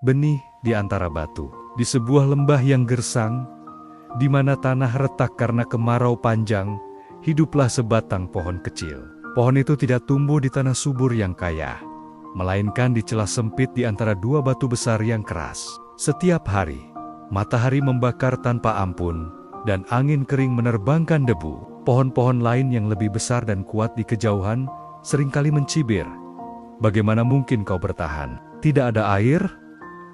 benih di antara batu. Di sebuah lembah yang gersang, di mana tanah retak karena kemarau panjang, hiduplah sebatang pohon kecil. Pohon itu tidak tumbuh di tanah subur yang kaya, melainkan di celah sempit di antara dua batu besar yang keras. Setiap hari, matahari membakar tanpa ampun, dan angin kering menerbangkan debu. Pohon-pohon lain yang lebih besar dan kuat di kejauhan seringkali mencibir. Bagaimana mungkin kau bertahan? Tidak ada air,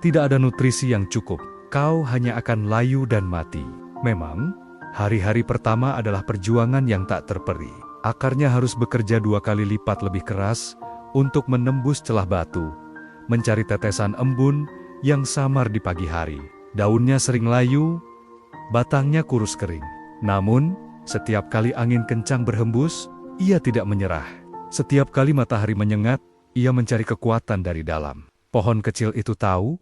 tidak ada nutrisi yang cukup. Kau hanya akan layu dan mati. Memang, hari-hari pertama adalah perjuangan yang tak terperi. Akarnya harus bekerja 2 kali lipat lebih keras untuk menembus celah batu, mencari tetesan embun yang samar di pagi hari. Daunnya sering layu, batangnya kurus kering. Namun, setiap kali angin kencang berhembus, ia tidak menyerah. Setiap kali matahari menyengat, ia mencari kekuatan dari dalam. Pohon kecil itu tahu,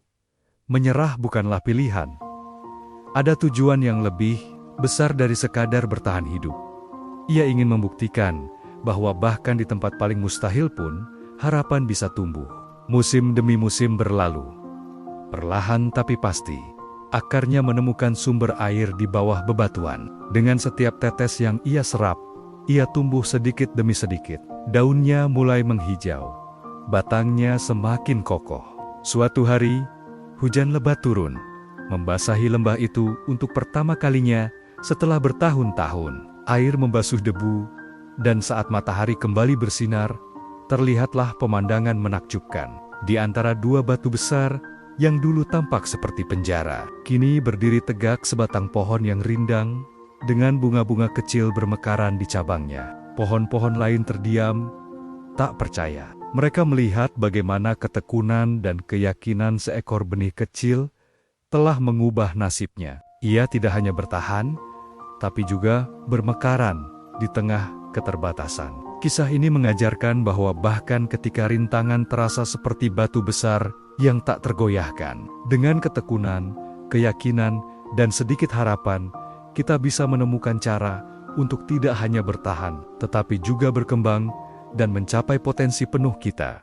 menyerah bukanlah pilihan. Ada tujuan yang lebih besar dari sekadar bertahan hidup. Ia ingin membuktikan bahwa bahkan di tempat paling mustahil pun, harapan bisa tumbuh. Musim demi musim berlalu. Perlahan tapi pasti, akarnya menemukan sumber air di bawah bebatuan. Dengan setiap tetes yang ia serap, ia tumbuh sedikit demi sedikit. Daunnya mulai menghijau, batangnya semakin kokoh. Suatu hari, hujan lebat turun, membasahi lembah itu untuk pertama kalinya setelah bertahun-tahun. Air membasuh debu, dan saat matahari kembali bersinar, terlihatlah pemandangan menakjubkan. Di antara dua batu besar yang dulu tampak seperti penjara, kini berdiri tegak sebatang pohon yang rindang, dengan bunga-bunga kecil bermekaran di cabangnya. Pohon-pohon lain terdiam, tak percaya. Mereka melihat bagaimana ketekunan dan keyakinan seekor benih kecil telah mengubah nasibnya. Ia tidak hanya bertahan, tapi juga bermekaran di tengah keterbatasan. Kisah ini mengajarkan bahwa bahkan ketika rintangan terasa seperti batu besar yang tak tergoyahkan, dengan ketekunan, keyakinan, dan sedikit harapan, kita bisa menemukan cara untuk tidak hanya bertahan, tetapi juga berkembang dan mencapai potensi penuh kita.